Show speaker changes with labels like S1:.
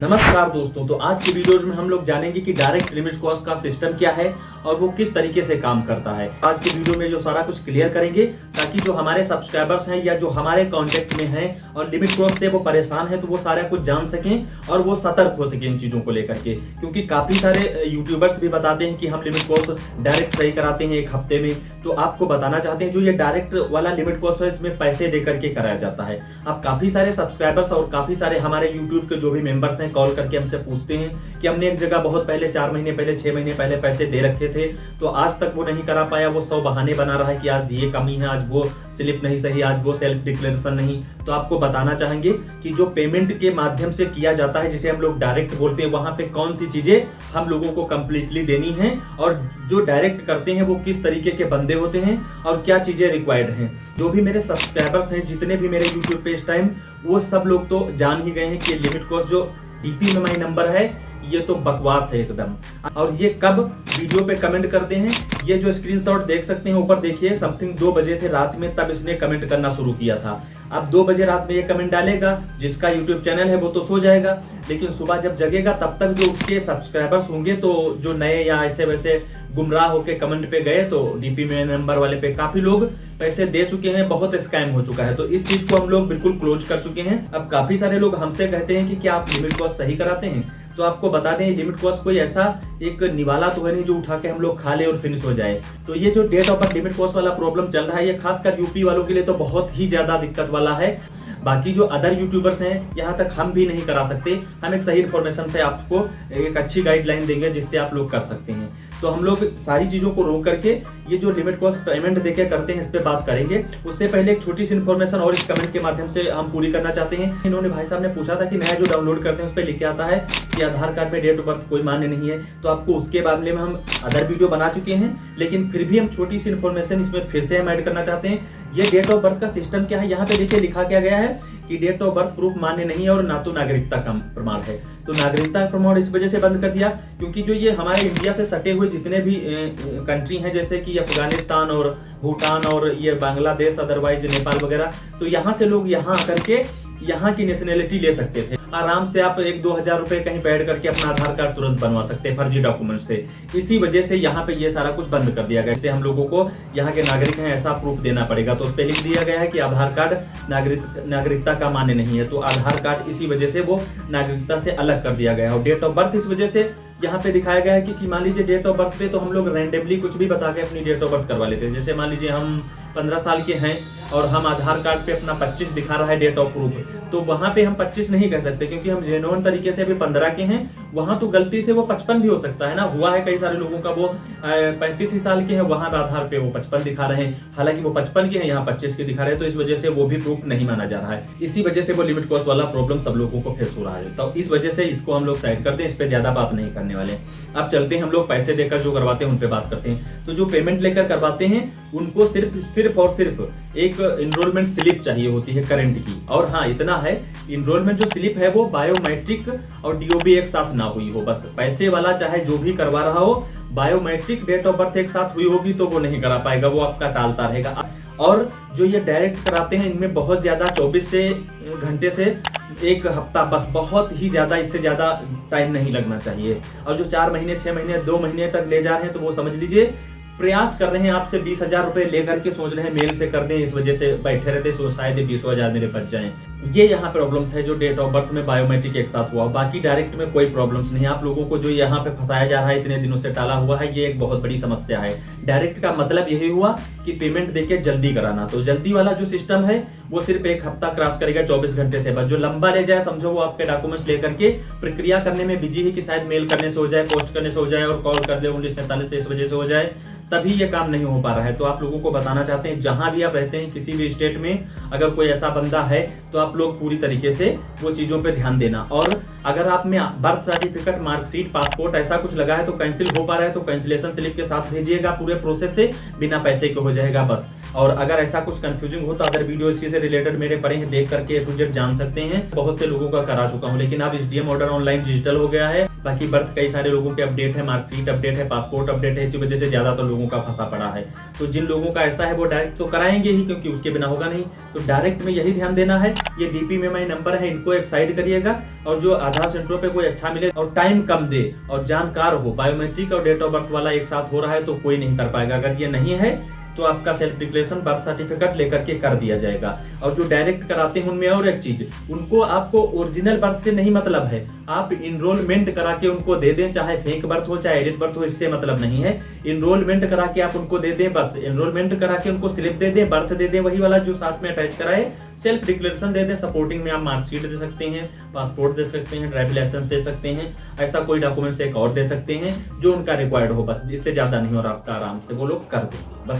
S1: नमस्कार दोस्तों, तो आज की वीडियो में हम लोग जानेंगे कि डायरेक्ट लिमिट कॉस्ट का सिस्टम क्या है और वो किस तरीके से काम करता है। आज की वीडियो में जो सारा कुछ क्लियर करेंगे ताकि जो हमारे सब्सक्राइबर्स हैं या जो हमारे कांटेक्ट में हैं और लिमिट कॉस्ट से वो परेशान हैं तो वो सारा कुछ जान सकें और वो सतर्क हो सके इन चीज़ों को लेकर के। क्योंकि काफ़ी सारे यूट्यूबर्स भी बताते हैं कि हम लिमिट कॉस्ट डायरेक्ट सही कराते हैं 1 हफ्ते में, तो आपको बताना चाहते हैं जो ये डायरेक्ट वाला लिमिट कॉस्ट है इसमें पैसे दे करके कराया जाता है। अब काफ़ी सारे सब्सक्राइबर्स और काफ़ी सारे हमारे यूट्यूब के जो भी मेंबर्स हैं कॉल करके हमसे पूछते हैं कि हमने एक जगह बहुत पहले 4 महीने पहले 6 महीने पहले पैसे दे रखे थे तो आज तक वो नहीं करा पाया। वो 100 बहाने बना रहा है कि आज ये कमी है, आज वो स्लिप नहीं सही, आज वो सेल्फ डिक्लेरेशन नहीं। तो आपको बताना चाहेंगे कि जो पेमेंट के माध्यम से किया जाता है जिसे हम लोग डायरेक्ट बोलते हैं, वहां पे कौन सी चीजें हम लोगों को कंप्लीटली देनी है और जो डायरेक्ट करते हैं वो किस तरीके के बंदे होते हैं और क्या चीजें रिक्वायर्ड हैं। जो भी मेरे सब्सक्राइबर्स हैं, जितने भी मेरे यूट्यूब पे इस टाइम, वो सब लोग तो जान ही गए हैं कि लिमिट कॉस्ट जो डीपी में माई नंबर है ये तो बकवास है एकदम। और ये कब वीडियो पे कमेंट करते हैं, ये जो स्क्रीनशॉट देख सकते हैं ऊपर देखिए, समथिंग 2 बजे थे रात में तब इसने कमेंट करना शुरू किया था। अब 2 बजे रात में ये कमेंट डालेगा, जिसका यूट्यूब चैनल है वो तो सो जाएगा, लेकिन सुबह जब जगेगा तब तक जो उसके सब्सक्राइबर्स होंगे तो जो नए या ऐसे वैसे गुमराह होके कमेंट पे गए तो डीपी में नंबर वाले पे काफी लोग पैसे दे चुके हैं, बहुत स्कैम हो चुका है। तो इस चीज को हम लोग बिल्कुल क्लोज कर चुके हैं। अब काफी सारे लोग हमसे कहते हैं कि क्या आप लिमिट कॉस्ट सही कराते हैं, तो आपको बता दें लिमिट कॉस्ट कोई ऐसा एक निवाला तो है नहीं जो उठा के हम लोग खा ले और फिनिश हो जाए। तो ये जो date of birth limit cost वाला प्रॉब्लम चल रहा है ये खासकर यूपी वालों के लिए तो बहुत ही ज्यादा दिक्कत वाला है। बाकी जो अदर यूट्यूबर्स हैं यहाँ तक हम भी नहीं करा सकते। हम एक सही इन्फॉर्मेशन से आपको एक अच्छी गाइडलाइन देंगे जिससे आप लोग कर सकते हैं। तो हम लोग सारी चीजों को रोक करके ये जो लिमिट कॉस्ट पेमेंट देके करते हैं इस पे बात करेंगे। उससे पहले एक छोटी सी इन्फॉर्मेशन और इस कमेंट के माध्यम से हम पूरी करना चाहते हैं। इन्होंने भाई साहब ने पूछा था कि नया जो डाउनलोड करते हैं उस पर लिख के आता है कि आधार कार्ड में डेट ऑफ बर्थ कोई मान्य नहीं है। तो आपको उसके मामले में हम अदर वीडियो बना चुके हैं, लेकिन फिर भी हम छोटी सी इन्फॉर्मेशन इसमें फिर से हम ऐड करना चाहते हैं। ये डेट ऑफ बर्थ का सिस्टम क्या है, यहाँ पे देखिए लिखा क्या गया है कि डेट ऑफ बर्थ प्रूफ मान्य नहीं है और ना तो नागरिकता का प्रमाण है। तो नागरिकता का प्रमाण इस वजह से बंद कर दिया क्योंकि जो ये हमारे इंडिया से सटे हुए जितने भी कंट्री हैं जैसे कि अफगानिस्तान और भूटान और ये बांग्लादेश, अदरवाइज नेपाल वगैरह, तो यहाँ से लोग यहाँ आकर के यहाँ की नेशनलिटी ले सकते थे। आराम से आप 1-2 हजार रुपए कहीं पे ऐड करके अपना आधार कार्ड तुरंत बनवा सकते हैं फर्जी डॉक्यूमेंट से। इसी वजह से यहाँ पे ये सारा कुछ बंद कर दिया गया। इससे हम लोगों को यहाँ के नागरिक हैं ऐसा प्रूफ देना पड़ेगा। तो उस पर लिख दिया गया है कि आधार कार्ड नागरिकता का मान्य नहीं है। तो आधार कार्ड इसी वजह से वो नागरिकता से अलग कर दिया गया है। और डेट ऑफ बर्थ इस वजह से यहाँ पे दिखाया गया है कि मान लीजिए डेट ऑफ बर्थ पे तो हम लोग रैंडमली कुछ भी बता के अपनी डेट ऑफ बर्थ करवा लेते हैं। जैसे मान लीजिए हम 15 साल के हैं और हम आधार कार्ड पे अपना 25 दिखा रहा है डेट ऑफ प्रूफ, तो वहां पे हम 25 नहीं कह सकते क्योंकि हम जेन्युइन तरीके से अभी 15 के हैं। वहां तो गलती से वो 55 भी हो सकता है ना, हुआ है कई सारे लोगों का वो 35 ही साल के हैं, वहां आधार पे वो 55 दिखा रहे हैं, हालांकि वो 55 के हैं यहाँ 25 के दिखा रहे हैं। तो इस वजह से वो भी प्रूफ नहीं माना जा रहा है। इसी वजह से वो लिमिट कॉस्ट वाला प्रॉब्लम सब लोगों को फेस हो रहा है। तो इस वजह से इसको हम लोग साइड करते हैं, इस पर ज्यादा बात नहीं करने वाले। अब चलते हैं हम लोग पैसे देकर जो करवाते हैं उन पे बात करते हैं। तो जो पेमेंट लेकर करवाते हैं उनको सिर्फ और सिर्फ एक इनरोलमेंट स्लिप चाहिए होती है करंट की। और हाँ इतना है, इनरोलमेंट जो स्लिप है वो बायोमेट्रिक और डीओबी एक साथ ना हुई हो। बस पैसे वाला चाहे जो भी करवा रहा हो, बायोमेट्रिक डेट ऑफ बर्थ एक साथ हुई होगी तो वो नहीं करा पाएगा, वो आपका टालता रहेगा। और जो ये डायरेक्ट कराते हैं इनमें बहुत ज्यादा 24 घंटे से 1 हफ्ता, बस बहुत ही ज्यादा, इससे ज्यादा टाइम नहीं लगना चाहिए। और जो 4 महीने 6 महीने 2 महीने तक ले जा रहे हैं तो वो समझ लीजिए प्रयास कर रहे हैं आपसे 20,000 रुपए लेकर के, सोच रहे हैं मेल से कर दें, इस वजह से बैठे रहते सो शायद 20,000 मेरे बच जाएं। ये यहाँ प्रॉब्लम्स है जो डेट ऑफ बर्थ में बायोमेट्रिक एक साथ हुआ। बाकी डायरेक्ट में कोई प्रॉब्लम्स नहीं है। आप लोगों को जो यहाँ पे फंसाया जा रहा है, इतने दिनों से टाला हुआ है, ये एक बहुत बड़ी समस्या है। डायरेक्ट का मतलब यही हुआ कि पेमेंट देके जल्दी कराना। तो जल्दी वाला जो सिस्टम है वो सिर्फ 1 हफ्ता क्रॉस करेगा 24 घंटे से। बस जो लंबा ले जाए समझो वो आपके डॉक्यूमेंट्स लेकर के प्रक्रिया करने में बिजी है कि शायद मेल करने से हो जाए, पोस्ट करने से हो जाए और कॉल कर दे 1947 पे, इस वजह से हो जाए, तभी ये काम नहीं हो पा रहा है। तो आप लोगों को बताना चाहते हैं जहां भी आप रहते हैं किसी भी स्टेट में अगर कोई ऐसा बंदा है तो आप लोग पूरी तरीके से वो चीजों पे ध्यान देना। और अगर आप में बर्थ सर्टिफिकेट, मार्कशीट, पासपोर्ट ऐसा कुछ लगा है तो कैंसिल हो पा रहा है तो कैंसिलेशन स्लिप के साथ भेजिएगा, पूरे प्रोसेस से बिना पैसे के हो जाएगा। बस और अगर ऐसा कुछ कंफ्यूजिंग हो तो अगर वीडियो इसी से रिलेटेड मेरे पड़े हैं, देख करके A to Z जान सकते हैं। बहुत से लोगों का करा चुका हूँ, लेकिन अब SDM ऑर्डर ऑनलाइन डिजिटल हो गया है। बाकी बर्थ कई सारे लोगों के अपडेट है, मार्कशीट अपडेट है, पासपोर्ट अपडेट है, इसी वजह से ज्यादातर लोगों का फंसा पड़ा है। तो जिन लोगों का ऐसा है वो डायरेक्ट तो कराएंगे ही, क्योंकि उसके बिना होगा नहीं। तो डायरेक्ट में यही ध्यान देना है। ये DP में माई नंबर है, इनको एक साइड करिएगा, और जो आधार सेंटरों पे कोई अच्छा मिले और टाइम कम दे और जानकार हो, बायोमेट्रिक और डेट ऑफ बर्थ वाला एक साथ हो रहा है तो कोई नहीं कर पाएगा। अगर ये नहीं है तो आपका सेल्फ डिक्लेरेशन बर्थ सर्टिफिकेट लेकर के कर दिया जाएगा। और जो डायरेक्ट कराते हैं उनमें और एक चीज, उनको आपको ओरिजिनल बर्थ से नहीं मतलब है, आप इनरोलमेंट करा के उनको दे दें, चाहे फेक बर्थ हो चाहे एडिट बर्थ हो, इससे मतलब नहीं है। इनरोलमेंट करा के आप उनको दे दें, बस इनरोलमेंट करा के उनको स्लिप दे दें, बर्थ दे दें वही वाला जो साथ में अटैच कराए, सेल्फ डिक्लेरेशन दे दें। सपोर्टिंग में आप मार्कशीट दे सकते हैं, पासपोर्ट दे सकते हैं, ड्राइविंग लाइसेंस दे सकते हैं, ऐसा कोई डॉक्यूमेंट्स एक और दे सकते हैं जो उनका रिक्वायर्ड हो, बस इससे ज्यादा नहीं, और आपका आराम से वो लोग कर दें बस।